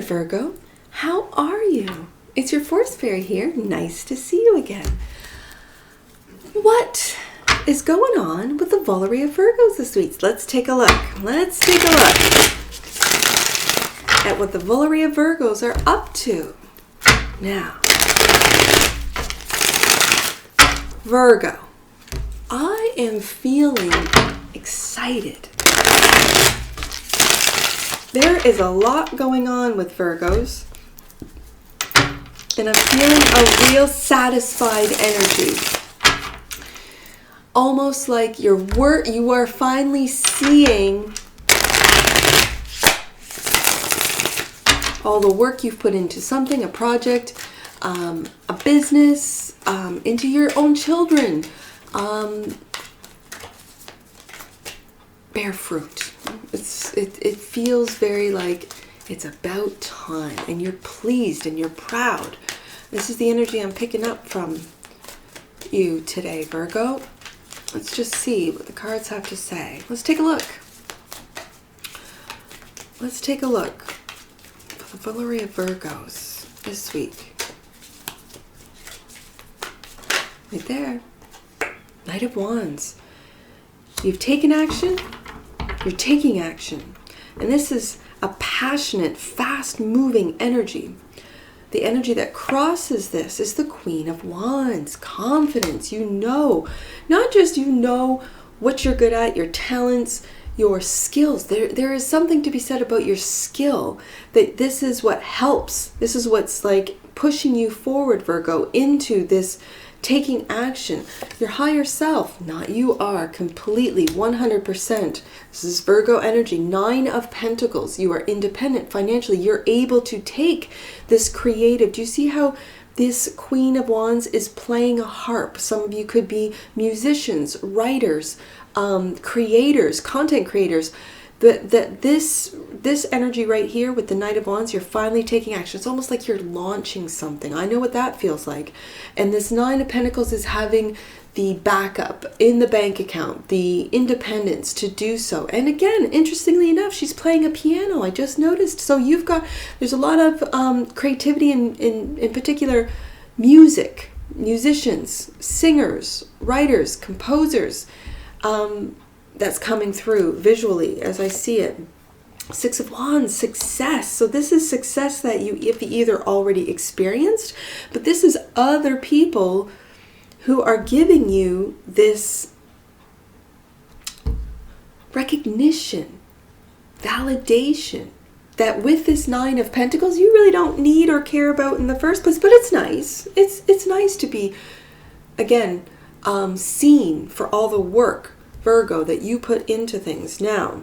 Virgo. How are you? It's your force fairy here. Nice to see you again. What is going on with the Valerie of Virgos this week? Let's take a look. Let's take a look at what the Valerie of Virgos are up to. Now, Virgo, I am feeling excited. There is a lot going on with Virgos, and I'm feeling a real satisfied energy. Almost like your work, you are finally seeing all the work you've put into something, a project, a business, into your own children, bear fruit. It feels very like it's about time, and you're pleased and you're proud. This is the energy I'm picking up from you today, Virgo. Let's just see what the cards have to say. Let's take a look. Let's take a look for the Valerie of Virgos this week. Right there. Knight of Wands. You've taken action. You're taking action. And this is a passionate, fast-moving energy. The energy that crosses this is the Queen of Wands. Confidence. You know. Not just you know what you're good at, your talents, your skills. There is something to be said about your skill. That this is what helps. This is what's like pushing you forward, Virgo, into this taking action. Your higher self, not you are, completely, 100%. This is Virgo energy, 9 of Pentacles. You are independent financially. You're able to take this creative. Do you see how this Queen of Wands is playing a harp? Some of you could be musicians, writers, creators, content creators. This energy right here with the Knight of Wands, you're finally taking action. It's almost like you're launching something. I know what that feels like. And this 9 of Pentacles is having the backup in the bank account, the independence to do so. And again, interestingly enough, she's playing a piano. I just noticed. So there's a lot of creativity in particular music, musicians, singers, writers, composers. That's coming through visually as I see it. 6 of Wands, success. So this is success that you've either already experienced, but this is other people who are giving you this recognition, validation, that with this 9 of Pentacles, you really don't need or care about in the first place, but it's nice. It's nice to be, again, seen for all the work, Virgo, that you put into things now,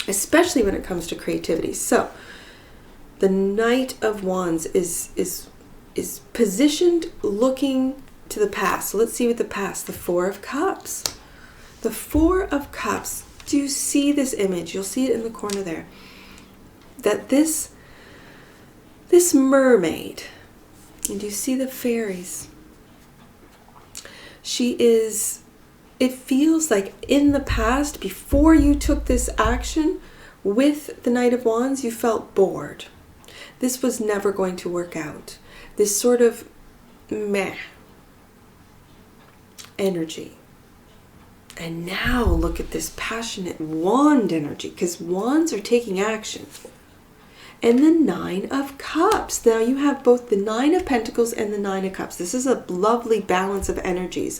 especially when it comes to creativity. So the Knight of Wands is positioned looking to the past. So let's see what the past, the 4 of Cups. The 4 of Cups. Do you see this image? You'll see it in the corner there. That this mermaid, and do you see the fairies? It feels like in the past, before you took this action with the Knight of Wands, you felt bored. This was never going to work out. This sort of meh energy. And now look at this passionate wand energy, because wands are taking action. And the 9 of Cups. Now you have both the 9 of Pentacles and the 9 of Cups. This is a lovely balance of energies,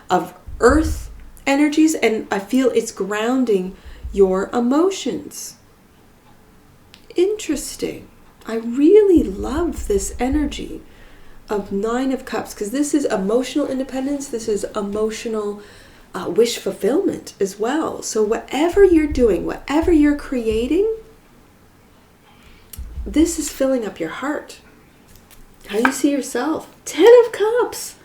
of earth energies, and I feel it's grounding your emotions. Interesting. I really love this energy of 9 of Cups, because this is emotional independence. This is emotional wish fulfillment as well. So whatever you're doing, whatever you're creating, this is filling up your heart. How you see yourself. 10 of Cups.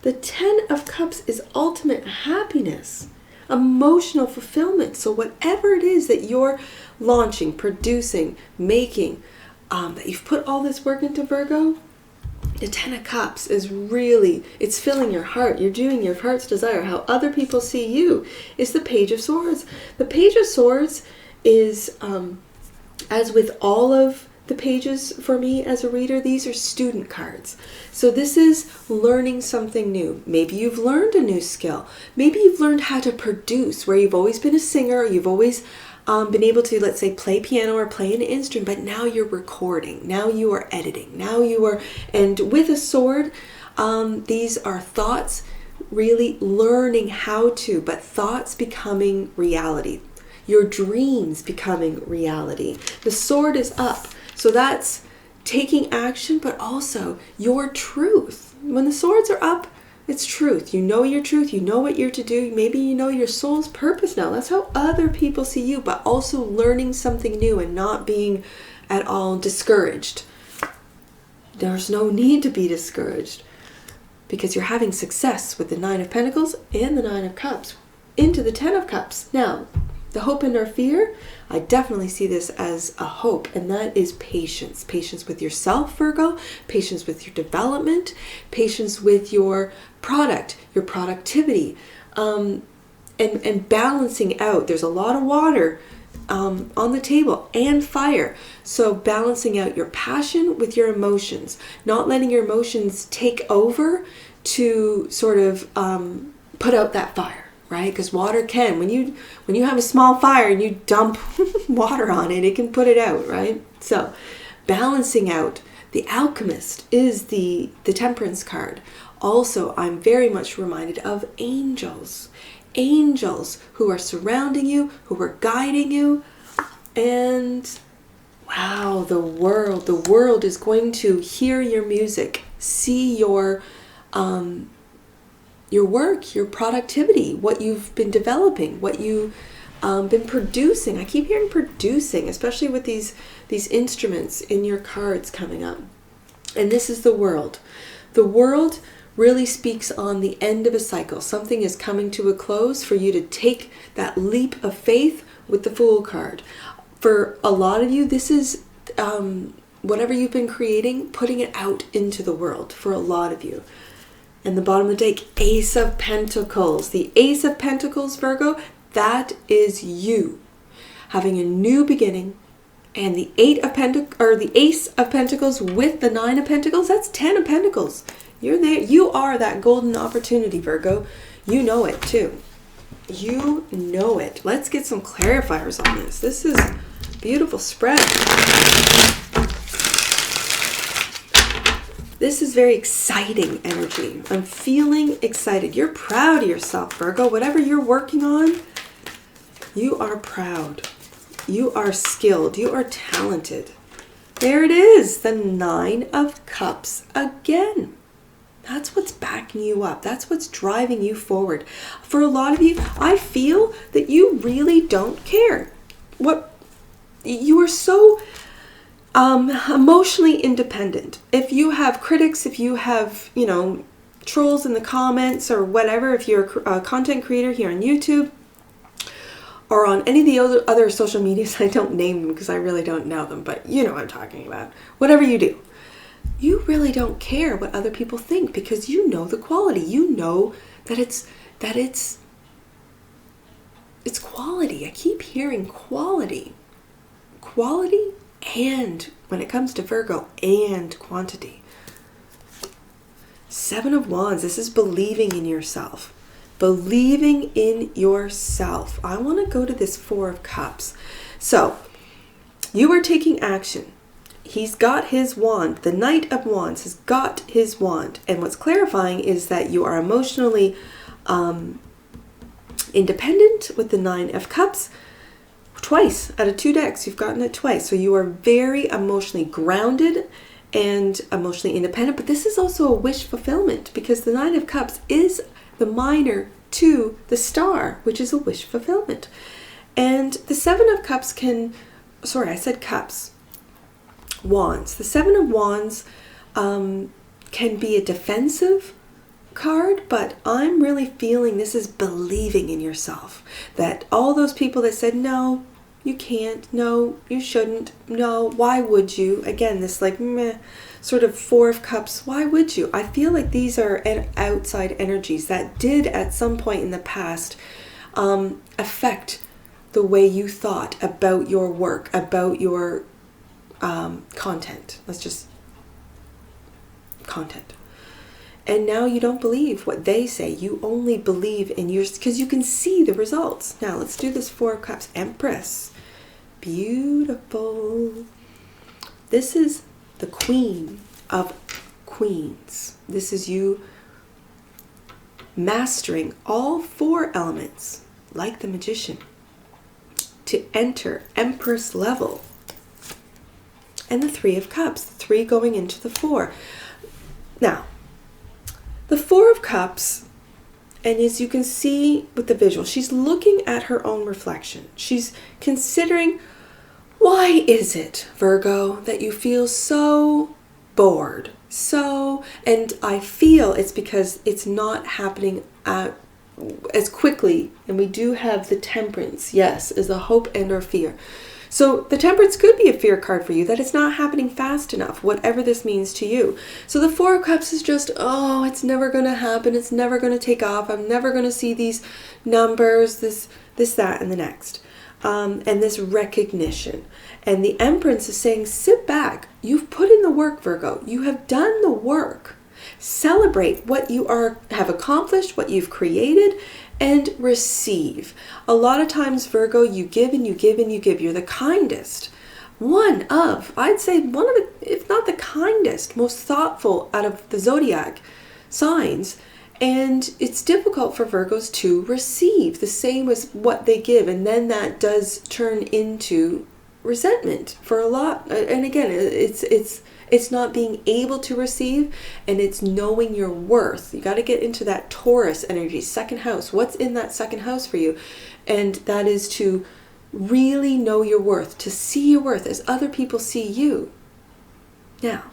The 10 of Cups is ultimate happiness, emotional fulfillment. So whatever it is that you're launching, producing, making, that you've put all this work into, Virgo, the 10 of Cups is really, it's filling your heart. You're doing your heart's desire. How other people see you is the Page of Swords. The Page of Swords is, as with all of the pages for me as a reader. These are student cards. So this is learning something new. Maybe you've learned a new skill. Maybe you've learned how to produce, where you've always been a singer, or you've always been able to, let's say, play piano or play an instrument, but now you're recording, now you are editing, now you are, and with a sword, these are thoughts, really learning how to, but thoughts becoming reality. Your dreams becoming reality. The sword is up. So that's taking action, but also your truth. When the swords are up, it's truth. You know your truth. You know what you're to do. Maybe you know your soul's purpose now. That's how other people see you, but also learning something new and not being at all discouraged. There's no need to be discouraged because you're having success with the Nine of Pentacles and the Nine of Cups into the Ten of Cups. Now, the hope and our fear, I definitely see this as a hope, and that is patience. Patience with yourself, Virgo, patience with your development, patience with your product, your productivity, and balancing out. There's a lot of water on the table and fire. So balancing out your passion with your emotions, not letting your emotions take over to sort of put out that fire. Right? Because water can, when you have a small fire and you dump water on it, it can put it out, right? So balancing out. The Alchemist is the Temperance card. Also, I'm very much reminded of angels. Angels who are surrounding you, who are guiding you. And wow, the world is going to hear your music, see your work, your productivity, what you've been developing, what you've been producing. I keep hearing producing, especially with these instruments in your cards coming up. And this is the world. The world really speaks on the end of a cycle. Something is coming to a close for you to take that leap of faith with the Fool card. For a lot of you, this is whatever you've been creating, putting it out into the world for a lot of you. And the bottom of the deck, Ace of Pentacles. The Ace of Pentacles, Virgo, that is you having a new beginning. And the the Ace of Pentacles with the Nine of Pentacles, that's 10 of Pentacles. You're there. You are that golden opportunity, Virgo. You know it too. You know it. Let's get some clarifiers on this. This is a beautiful spread. This is very exciting energy. I'm feeling excited. You're proud of yourself, Virgo. Whatever you're working on, you are proud. You are skilled. You are talented. There it is, the Nine of Cups again. That's what's backing you up. That's what's driving you forward. For a lot of you, I feel that you really don't care. You are so emotionally independent. If you have critics, if you have, trolls in the comments or whatever, if you're a content creator here on YouTube or on any of the other social medias, I don't name them because I really don't know them, but you know what I'm talking about. Whatever you do, you really don't care what other people think because you know the quality. You know that it's quality. I keep hearing quality. Quality. And when it comes to Virgo, and quantity. Seven of Wands. This is believing in yourself. Believing in yourself. I want to go to this Four of Cups. So, you are taking action. He's got his wand. The Knight of Wands has got his wand. And what's clarifying is that you are emotionally independent with the Nine of Cups. Twice out of 2 decks, you've gotten it twice. So you are very emotionally grounded and emotionally independent. But this is also a wish fulfillment because the Nine of Cups is the minor to the Star, which is a wish fulfillment. And the Seven of Cups cups. Wands. The Seven of Wands can be a defensive card, but I'm really feeling this is believing in yourself. That all those people that said, no, you can't, no, you shouldn't, no, why would you? Again, this meh, sort of Four of Cups, why would you? I feel like these are outside energies that did at some point in the past affect the way you thought about your work, about your content. Let's just content. And now you don't believe what they say. You only believe in yours because you can see the results. Now let's do this Four of Cups. Empress. Beautiful. This is the Queen of Queens. This is you mastering all four elements, like the Magician, to enter Empress level. And the Three of Cups, the 3 going into the 4. Now, the Four of Cups, and as you can see with the visual, she's looking at her own reflection. She's considering, why is it, Virgo, that you feel so bored? And I feel it's because it's not happening as quickly. And we do have the Temperance, yes, as a hope and or fear. So the Temperance could be a fear card for you, that it's not happening fast enough, whatever this means to you. So the Four of Cups is just, oh, it's never going to happen. It's never going to take off. I'm never going to see these numbers, this, that, and the next. And this recognition. And the Empress is saying, sit back. You've put in the work, Virgo. You have done the work. Celebrate what you have accomplished, what you've created, and receive. A lot of times, Virgo, you give and you give and you give. You're the kindest. I'd say one of the, if not the kindest, most thoughtful out of the zodiac signs. And it's difficult for Virgos to receive the same as what they give. And then that does turn into resentment for a lot. And again, it's not being able to receive, and it's knowing your worth. You got to get into that Taurus energy, second house. What's in that second house for you? And that is to really know your worth, to see your worth as other people see you. Now,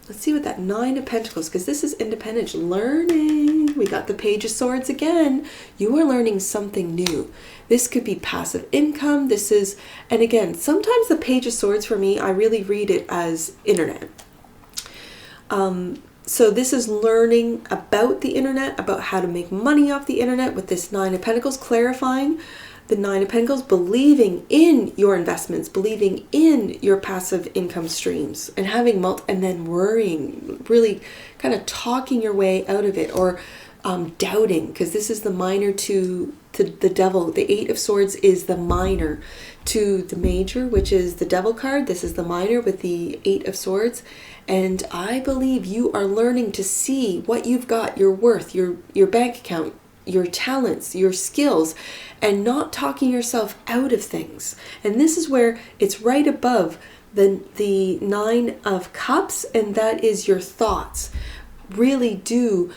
let's see what that Nine of Pentacles, because this is independence, learning. We got the Page of Swords again. You are learning something new. This could be passive income. This is, and again, sometimes the Page of Swords for me, I really read it as internet. So this is learning about the internet, about how to make money off the internet with this Nine of Pentacles, clarifying the Nine of Pentacles, believing in your investments, believing in your passive income streams, and having and then worrying, really kind of talking your way out of it, or doubting, because this is the minor to the devil. The Eight of Swords is the minor to the major, which is the devil card. This is the minor with the Eight of Swords. And I believe you are learning to see what you've got, your worth, your bank account, your talents, your skills, and not talking yourself out of things. And this is where it's right above the Nine of Cups, and that is your thoughts really do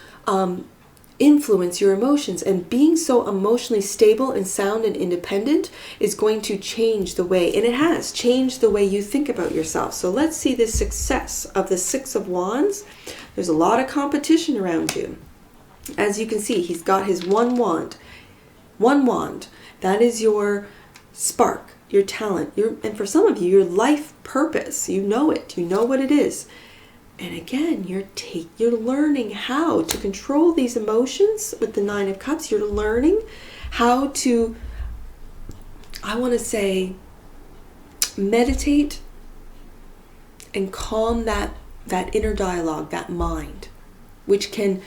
influence your emotions. And being so emotionally stable and sound and independent is going to change the way, and it has changed the way you think about yourself. So let's see the success of the Six of Wands. There's a lot of competition around you. As you can see, he's got his one wand. One wand. That is your spark, your talent, and for some of you, your life purpose. You know it. You know what it is. And again, you're learning how to control these emotions with the Nine of Cups. You're learning how to, I want to say, meditate and calm that inner dialogue, that mind, which can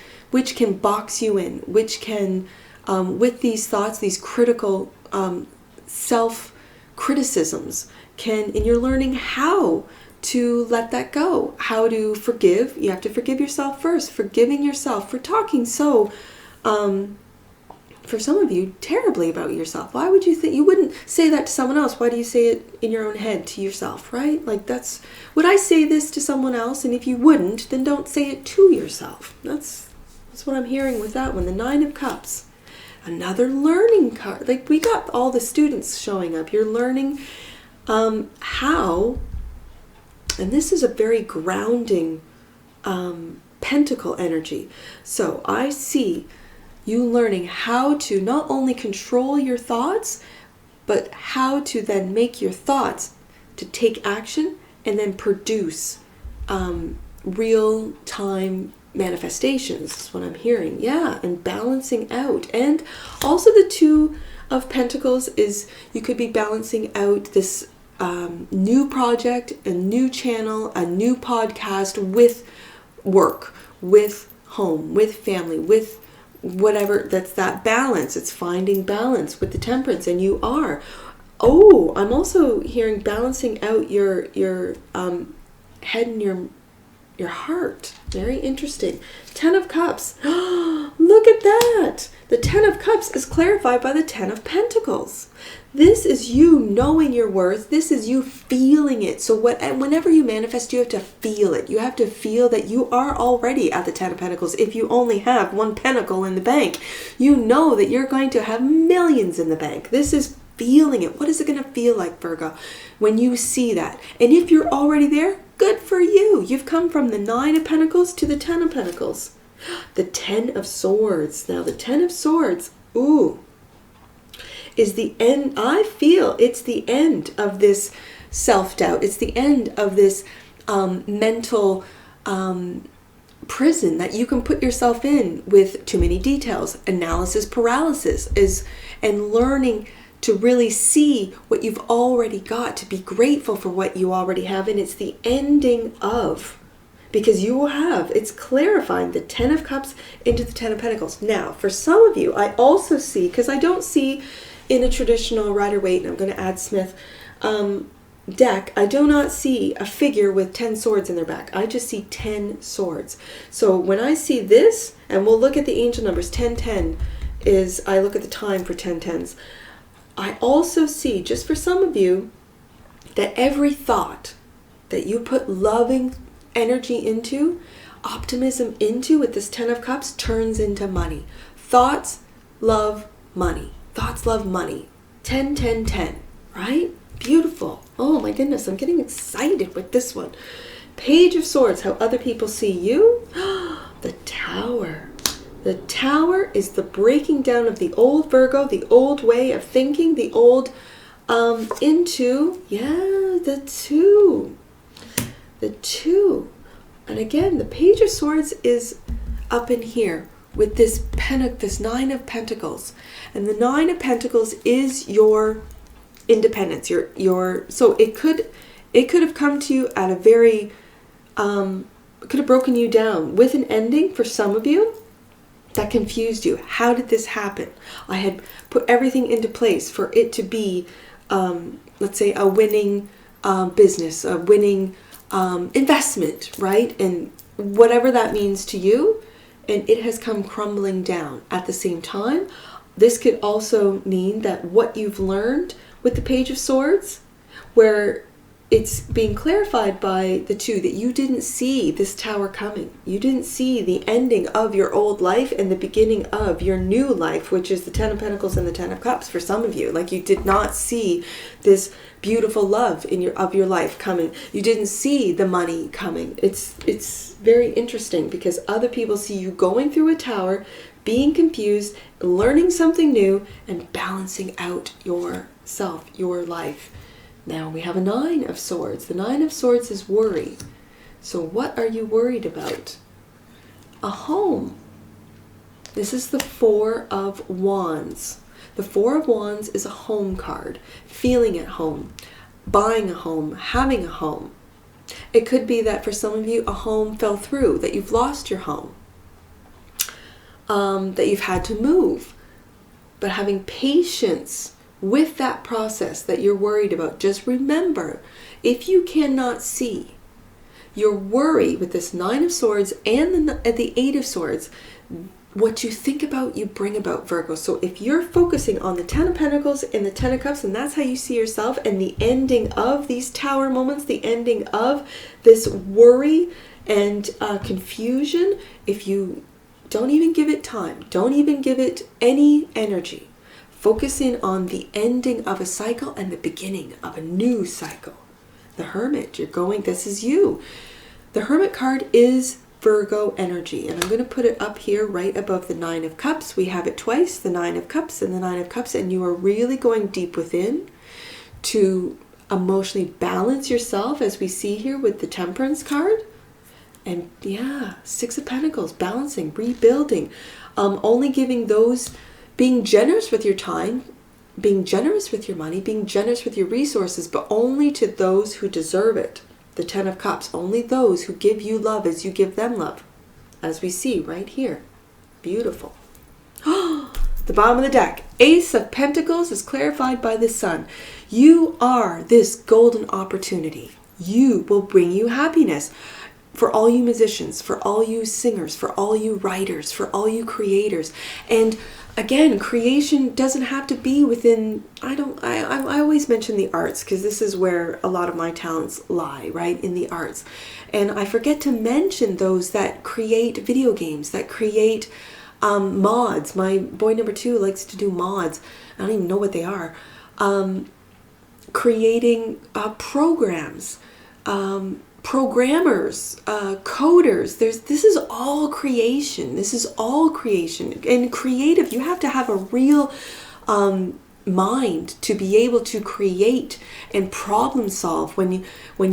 box you in, which can, with these thoughts, these critical self-criticisms, and you're learning how to let that go, how to forgive. You have to forgive yourself first, forgiving yourself for talking so, for some of you, terribly about yourself. Why would you think, you wouldn't say that to someone else? Why do you say it in your own head to yourself, right? Like would I say this to someone else? And if you wouldn't, then don't say it to yourself. That's what I'm hearing with that one, the Nine of Cups. Another learning card. Like, we got all the students showing up. You're learning how, and this is a very grounding pentacle energy. So I see you learning how to not only control your thoughts, but how to then make your thoughts to take action and then produce real-time manifestations. That's what I'm hearing. Yeah, and balancing out. And also the Two of Pentacles is, you could be balancing out this new project, a new channel, a new podcast with work, with home, with family, with whatever. That's that balance. It's finding balance with the temperance, and you are. Oh, I'm also hearing balancing out your head and your heart. Very interesting. 10 of Cups. Look at that. The 10 of Cups is clarified by the 10 of Pentacles. This is you knowing your worth. This is you feeling it. So whenever you manifest, you have to feel it. You have to feel that you are already at the 10 of Pentacles. If you only have one pentacle in the bank, you know that you're going to have millions in the bank. This is feeling it. What is it going to feel like, Virgo, when you see that? And if you're already there, good for you. You've come from the 9 of Pentacles to the 10 of Pentacles. The 10 of Swords. Now, the 10 of Swords, ooh, is the end. I feel it's the end of this self-doubt. It's the end of this mental prison that you can put yourself in with too many details. Analysis paralysis and learning to really see what you've already got, to be grateful for what you already have. And it's the ending of, because you will have, it's clarifying the 10 of Cups into the 10 of Pentacles. Now, for some of you, I also see, because I don't see in a traditional Rider-Waite, and I'm going to add Smith deck, I do not see a figure with 10 swords in their back. I just see 10 swords. So when I see this, and we'll look at the angel numbers, 1010 is, I look at the time for 1010s. I also see, just for some of you, that every thought that you put loving energy into, optimism into with this 10 of Cups, turns into money. Thoughts love money. Thoughts love money. 10, 10, 10, right? Beautiful. Oh my goodness, I'm getting excited with this one. Page of Swords, how other people see you. The Tower. The Tower is the breaking down of the old Virgo, the old way of thinking, the old into, the two. The two. And again, the Page of Swords is up in here with this this 9 of Pentacles. And the 9 of Pentacles is your independence. So it could have come to you at a very could have broken you down with an ending for some of you that confused you. How did this happen? I had put everything into place for it to be, let's say, a winning business, a winning investment, right? And whatever that means to you, and it has come crumbling down. At the same time, this could also mean that what you've learned with the Page of Swords, where it's being clarified by the 2 that you didn't see this Tower coming. You didn't see the ending of your old life and the beginning of your new life, which is the 10 of Pentacles and the 10 of Cups for some of you. Like, you did not see this beautiful love of your life coming. You didn't see the money coming. It's very interesting because other people see you going through a tower, being confused, learning something new, and balancing out yourself, your life. Now we have a 9 of Swords. The 9 of Swords is worry. So what are you worried about? A home. This is the 4 of Wands. The 4 of Wands is a home card. Feeling at home. Buying a home. Having a home. It could be that for some of you, a home fell through. That you've lost your home. That you've had to move. But having patience with that process that you're worried about. Just remember, if you cannot see your worry with this 9 of Swords and the 8 of Swords, what you think about, you bring about, Virgo. So if you're focusing on the 10 of Pentacles and the 10 of Cups, and that's how you see yourself, and the ending of these Tower moments, the ending of this worry and confusion, if you don't even give it time, don't even give it any energy, focusing on the ending of a cycle and the beginning of a new cycle. The Hermit, this is you. The Hermit card is Virgo energy, and I'm going to put it up here right above the 9 of Cups. We have it twice, the 9 of Cups and the 9 of Cups, and you are really going deep within to emotionally balance yourself, as we see here with the Temperance card. And 6 of Pentacles, balancing, rebuilding, only giving those, being generous with your time, being generous with your money, being generous with your resources, but only to those who deserve it. The Ten of Cups, only those who give you love as you give them love. As we see right here. Beautiful. The bottom of the deck. Ace of Pentacles is clarified by the Sun. You are this golden opportunity. You will bring you happiness. For all you musicians, for all you singers, for all you writers, for all you creators. And again, creation doesn't have to be within, I always mention the arts because this is where a lot of my talents lie, right? In the arts. And I forget to mention those that create video games, that create mods. My boy number 2 likes to do mods. I don't even know what they are. Creating programs, programmers, coders. This is all creation. This is all creation. And creative, you have to have a real mind to be able to create and problem solve when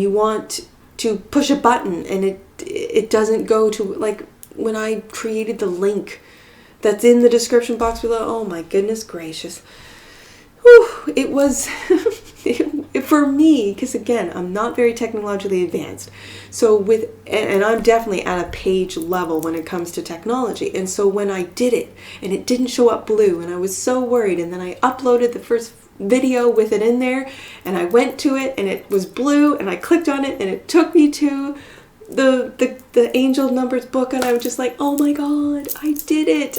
you want to push a button and it doesn't go to, like when I created the link that's in the description box below. Oh my goodness gracious. Whew, it was for me, because again, I'm not very technologically advanced. So and I'm definitely at a page level when it comes to technology. And so when I did it and it didn't show up blue and I was so worried, and then I uploaded the first video with it in there and I went to it and it was blue and I clicked on it and it took me to the angel numbers book, and I was just like, oh my God, I did it.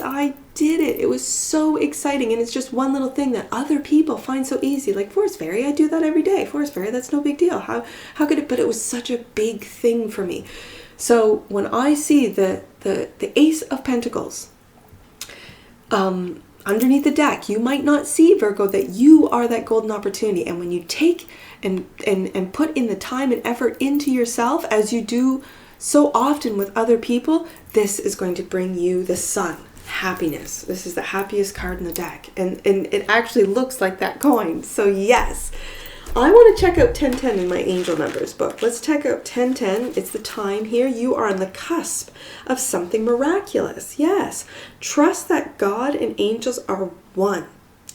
It was so exciting. And it's just one little thing that other people find so easy. Like Forest Fairy, I do that every day. Forest Fairy, that's no big deal. How could it? But it was such a big thing for me. So when I see the Ace of Pentacles underneath the deck, you might not see, Virgo, that you are that golden opportunity. And when you take and put in the time and effort into yourself, as you do so often with other people, this is going to bring you the Sun, happiness. This is the happiest card in the deck. And it actually looks like that coin. So yes, I want to check out 1010 in my angel numbers book. Let's check out 1010. It's the time here. You are on the cusp of something miraculous. Yes. Trust that God and angels are one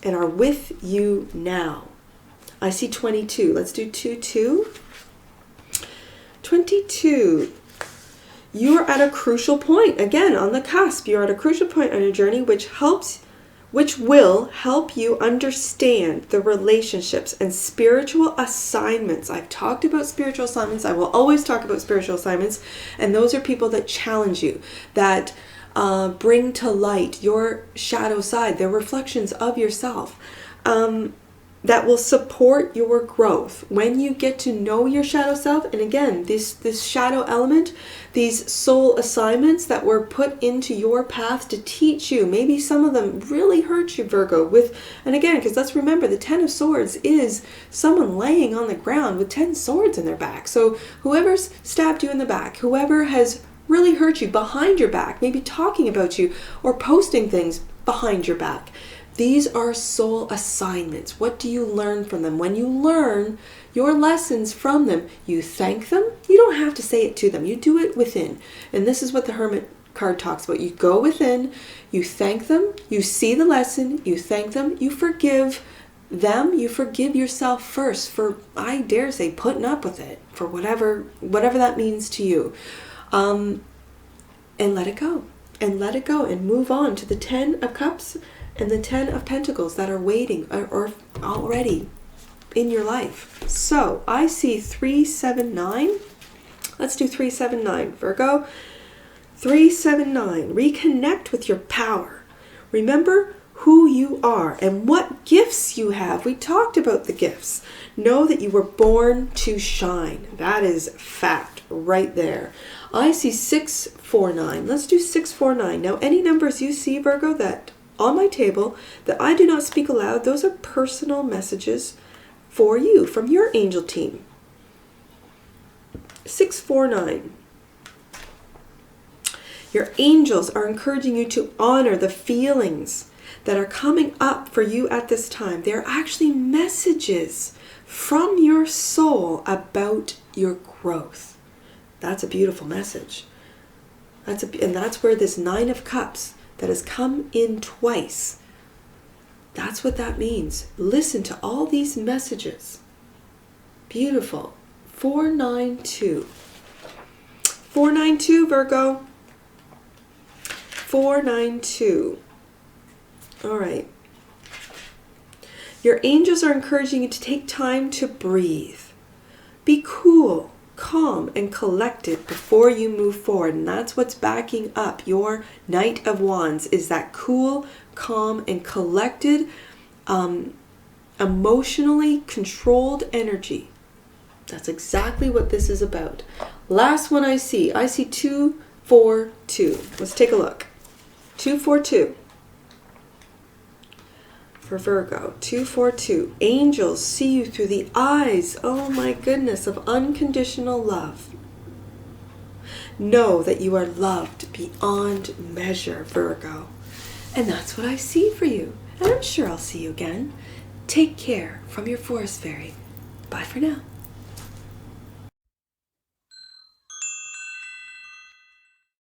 and are with you now. I see 22. Let's do 22. 22. You are at a crucial point. Again, on the cusp. You're at a crucial point on your journey, which will help you understand the relationships and spiritual assignments. I've talked about spiritual assignments. I will always talk about spiritual assignments. And those are people that challenge you, that bring to light your shadow side, their reflections of yourself. That will support your growth when you get to know your shadow self. And again, this shadow element, these soul assignments that were put into your path to teach you. Maybe some of them really hurt you, Virgo. And again, because let's remember, the 10 of Swords is someone laying on the ground with 10 swords in their back. So whoever's stabbed you in the back, whoever has really hurt you behind your back, maybe talking about you or posting things behind your back. These are soul assignments. What do you learn from them? When you learn your lessons from them, you thank them. You don't have to say it to them. You do it within. And this is what the Hermit card talks about. You go within, you thank them, you see the lesson, you thank them, you forgive them, you forgive yourself first for, I dare say, putting up with it, for whatever that means to you. And let it go. And let it go and move on to the 10 of Cups and the 10 of Pentacles that are waiting or already in your life. So I see 379. Let's do 379, Virgo. 379. Reconnect with your power. Remember who you are and what gifts you have. We talked about the gifts. Know that you were born to shine. That is fact right there. I see 649. Let's do 649. Now, any numbers you see, Virgo, that on my table that I do not speak aloud, those are personal messages for you from your angel team. 649. Your angels are encouraging you to honor the feelings that are coming up for you at this time. They're actually messages from your soul about your growth. That's a beautiful message. And that's where this 9 of Cups that has come in twice. That's what that means. Listen to all these messages. Beautiful. 492. 492, Virgo. 492. All right. Your angels are encouraging you to take time to breathe. Be cool, calm, and collected before you move forward. And that's what's backing up your Knight of Wands, is that cool, calm, and collected, emotionally controlled energy. That's exactly what this is about. Last one I see 242. Let's take a look. 242. For Virgo, 242. Angels see you through the eyes, oh my goodness, of unconditional love. Know that you are loved beyond measure, Virgo. And that's what I see for you. And I'm sure I'll see you again. Take care from your forest fairy. Bye for now.